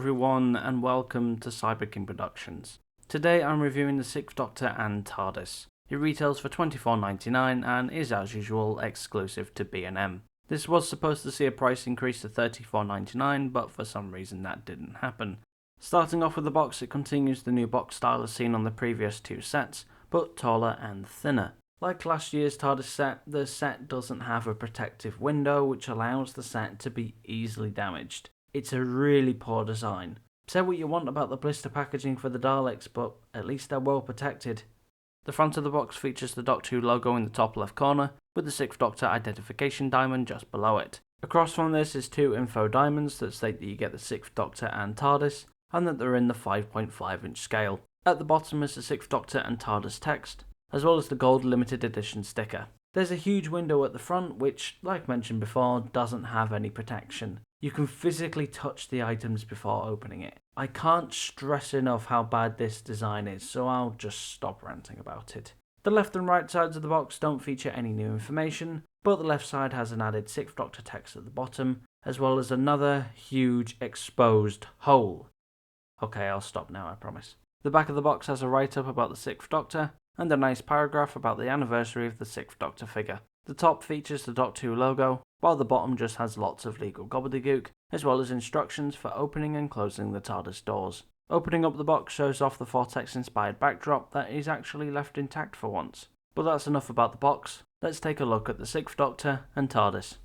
everyone and welcome to CYBERKINGPRODUCTIONS. Today I'm reviewing the 6th Doctor and TARDIS. It retails for $24.99 and is as usual exclusive to B&M. This was supposed to see a price increase to $34.99 but for some reason that didn't happen. Starting off with the box, it continues the new box style as seen on the previous two sets, but taller and thinner. Like last year's TARDIS set, the set doesn't have a protective window which allows the set to be easily damaged. It's a really poor design. Say what you want about the blister packaging for the Daleks, but at least they're well protected. The front of the box features the Doctor Who logo in the top left corner, with the 6th Doctor identification diamond just below it. Across from this is two info diamonds that state that you get the 6th Doctor and TARDIS, and that they're in the 5.5 inch scale. At the bottom is the 6th Doctor and TARDIS text, as well as the gold limited edition sticker. There's a huge window at the front which, like mentioned before, doesn't have any protection. You can physically touch the items before opening it. I can't stress enough how bad this design is, so I'll just stop ranting about it. The left and right sides of the box don't feature any new information, but the left side has an added 6th Doctor text at the bottom, as well as another huge exposed hole. Okay, I'll stop now, I promise. The back of the box has a write-up about the 6th Doctor, and a nice paragraph about the anniversary of the 6th Doctor figure. The top features the Doctor Who logo, while the bottom just has lots of legal gobbledygook, as well as instructions for opening and closing the TARDIS doors. Opening up the box shows off the Vortex-inspired backdrop that is actually left intact for once. But that's enough about the box. Let's take a look at the 6th Doctor and TARDIS.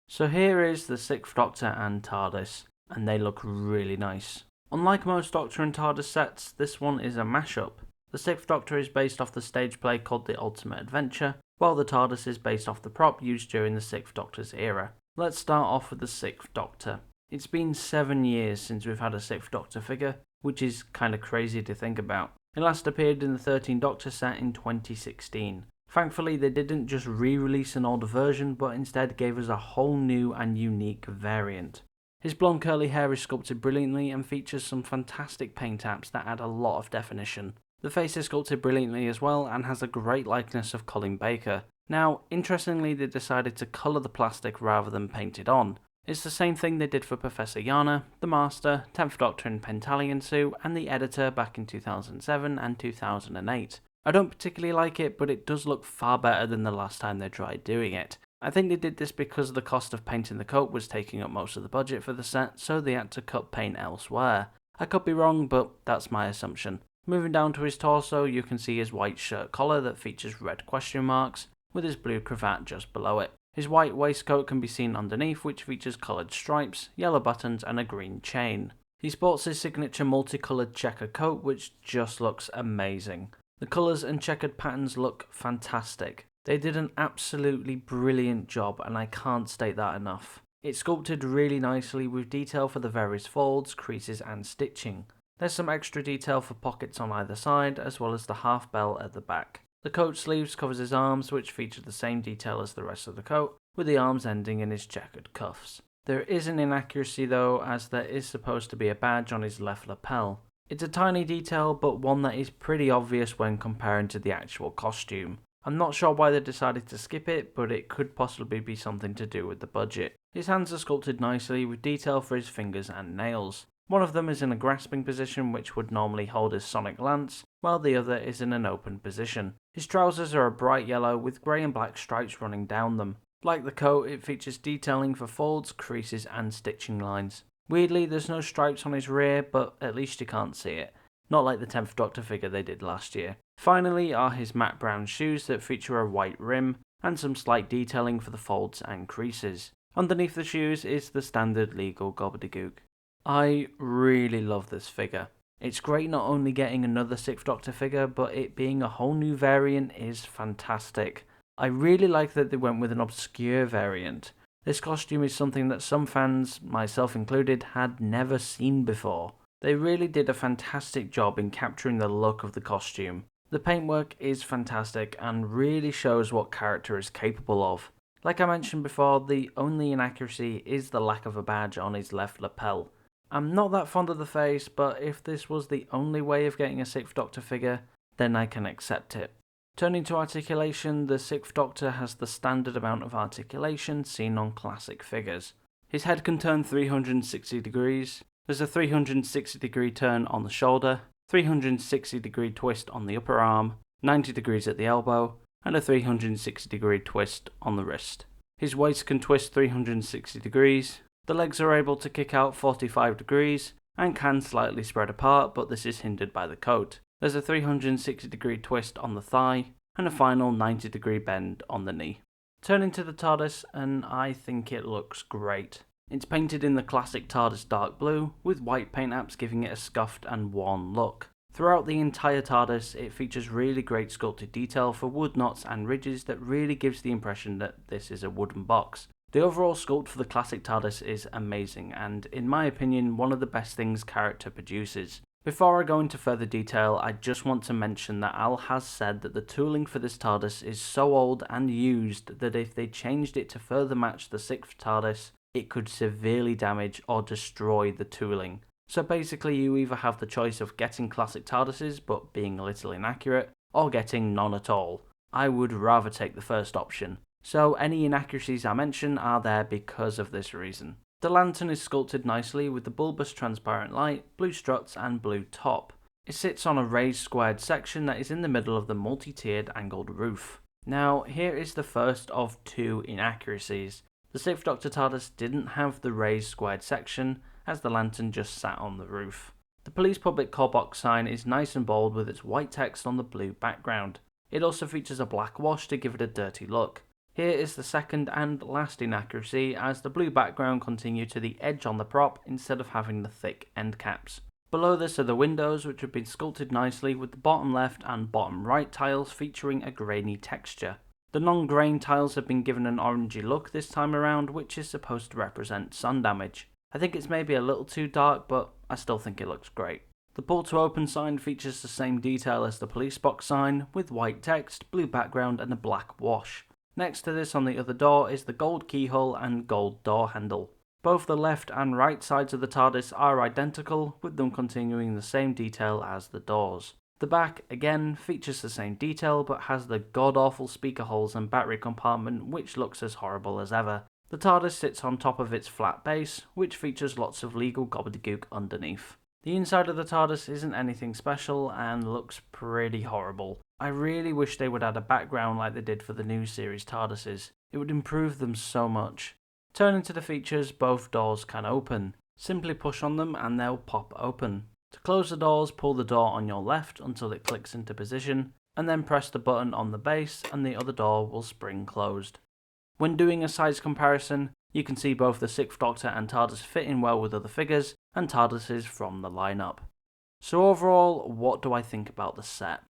So here is the 6th Doctor and TARDIS, and they look really nice. Unlike most Doctor and TARDIS sets, this one is a mashup. The 6th Doctor is based off the stage play called The Ultimate Adventure, while the TARDIS is based off the prop used during the 6th Doctor's era. Let's start off with the 6th Doctor. It's been 7 years since we've had a 6th Doctor figure, which is kinda crazy to think about. It last appeared in the 13th Doctor set in 2016. Thankfully they didn't just re-release an older version, but instead gave us a whole new and unique variant. His blonde curly hair is sculpted brilliantly and features some fantastic paint apps that add a lot of definition. The face is sculpted brilliantly as well and has a great likeness of Colin Baker. Now, interestingly, they decided to colour the plastic rather than paint it on. It's the same thing they did for Professor Yana, the Master, 10th Doctor in Pentalion Sue, and the Editor back in 2007 and 2008. I don't particularly like it, but it does look far better than the last time they tried doing it. I think they did this because the cost of painting the coat was taking up most of the budget for the set, so they had to cut paint elsewhere. I could be wrong, but that's my assumption. Moving down to his torso, you can see his white shirt collar that features red question marks, with his blue cravat just below it. His white waistcoat can be seen underneath, which features coloured stripes, yellow buttons and a green chain. He sports his signature multicoloured checker coat, which just looks amazing. The colours and checkered patterns look fantastic. They did an absolutely brilliant job and I can't state that enough. It's sculpted really nicely with detail for the various folds, creases and stitching. There's some extra detail for pockets on either side, as well as the half bell at the back. The coat sleeves covers his arms, which feature the same detail as the rest of the coat, with the arms ending in his checkered cuffs. There is an inaccuracy though, as there is supposed to be a badge on his left lapel. It's a tiny detail, but one that is pretty obvious when comparing to the actual costume. I'm not sure why they decided to skip it, but it could possibly be something to do with the budget. His hands are sculpted nicely, with detail for his fingers and nails. One of them is in a grasping position which would normally hold his sonic lance, while the other is in an open position. His trousers are a bright yellow with grey and black stripes running down them. Like the coat, it features detailing for folds, creases and stitching lines. Weirdly, there's no stripes on his rear, but at least you can't see it. Not like the 10th Doctor figure they did last year. Finally are his matte brown shoes that feature a white rim, and some slight detailing for the folds and creases. Underneath the shoes is the standard legal gobbledygook. I really love this figure. It's great not only getting another 6th Doctor figure, but it being a whole new variant is fantastic. I really like that they went with an obscure variant. This costume is something that some fans, myself included, had never seen before. They really did a fantastic job in capturing the look of the costume. The paintwork is fantastic and really shows what character is capable of. Like I mentioned before, the only inaccuracy is the lack of a badge on his left lapel. I'm not that fond of the face, but if this was the only way of getting a 6th Doctor figure, then I can accept it. Turning to articulation, the 6th Doctor has the standard amount of articulation seen on classic figures. His head can turn 360 degrees, There's a 360-degree turn on the shoulder, 360-degree twist on the upper arm, 90 degrees at the elbow, and a 360-degree twist on the wrist. His waist can twist 360 degrees, the legs are able to kick out 45 degrees, and can slightly spread apart, but this is hindered by the coat. There's a 360-degree twist on the thigh, and a final 90-degree bend on the knee. Turning to the TARDIS, and I think it looks great. It's painted in the classic TARDIS dark blue, with white paint apps giving it a scuffed and worn look. Throughout the entire TARDIS, it features really great sculpted detail for wood knots and ridges that really gives the impression that this is a wooden box. The overall sculpt for the classic TARDIS is amazing, and in my opinion, one of the best things character produces. Before I go into further detail, I just want to mention that Al has said that the tooling for this TARDIS is so old and used that if they changed it to further match the 6th TARDIS, it could severely damage or destroy the tooling. So basically you either have the choice of getting classic TARDISes but being a little inaccurate, or getting none at all. I would rather take the first option. So any inaccuracies I mention are there because of this reason. The lantern is sculpted nicely with the bulbous transparent light, blue struts and blue top. It sits on a raised squared section that is in the middle of the multi-tiered angled roof. Now here is the first of two inaccuracies. The 6th Doctor TARDIS didn't have the raised squared section, as the lantern just sat on the roof. The Police Public Call Box sign is nice and bold with its white text on the blue background. It also features a black wash to give it a dirty look. Here is the second and last inaccuracy, as the blue background continued to the edge on the prop instead of having the thick end caps. Below this are the windows, which have been sculpted nicely with the bottom left and bottom right tiles featuring a grainy texture. The non-grain tiles have been given an orangey look this time around, which is supposed to represent sun damage. I think it's maybe a little too dark, but I still think it looks great. The pull to open sign features the same detail as the police box sign, with white text, blue background and a black wash. Next to this on the other door is the gold keyhole and gold door handle. Both the left and right sides of the TARDIS are identical, with them continuing the same detail as the doors. The back, again, features the same detail but has the god-awful speaker holes and battery compartment, which looks as horrible as ever. The TARDIS sits on top of its flat base, which features lots of legal gobbledygook underneath. The inside of the TARDIS isn't anything special and looks pretty horrible. I really wish they would add a background like they did for the new series TARDISes. It would improve them so much. Turning to the features, both doors can open. Simply push on them and they'll pop open. To close the doors, pull the door on your left until it clicks into position, and then press the button on the base and the other door will spring closed. When doing a size comparison, you can see both the 6th Doctor and TARDIS fit in well with other figures and TARDISes from the lineup. So overall, what do I think about the set?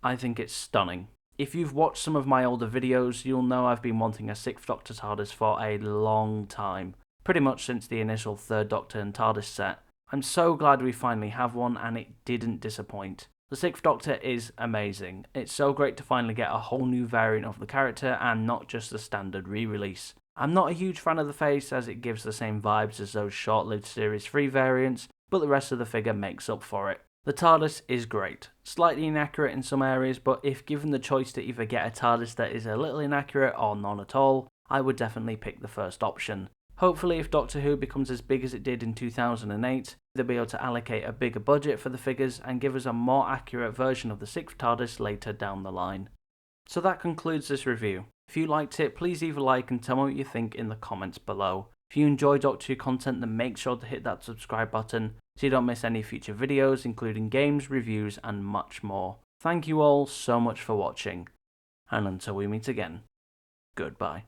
I think it's stunning. If you've watched some of my older videos, you'll know I've been wanting a 6th Doctor TARDIS for a long time, pretty much since the initial 3rd Doctor and TARDIS set. I'm so glad we finally have one and it didn't disappoint. The 6th Doctor is amazing. It's so great to finally get a whole new variant of the character and not just the standard re-release. I'm not a huge fan of the face as it gives the same vibes as those short-lived Series 3 variants, but the rest of the figure makes up for it. The TARDIS is great, slightly inaccurate in some areas, but if given the choice to either get a TARDIS that is a little inaccurate or none at all, I would definitely pick the first option. Hopefully if Doctor Who becomes as big as it did in 2008, they'll be able to allocate a bigger budget for the figures and give us a more accurate version of the 6th TARDIS later down the line. So that concludes this review. If you liked it, please leave a like and tell me what you think in the comments below. If you enjoy Doctor Who content, then make sure to hit that subscribe button so you don't miss any future videos, including games, reviews and much more. Thank you all so much for watching, and until we meet again, goodbye.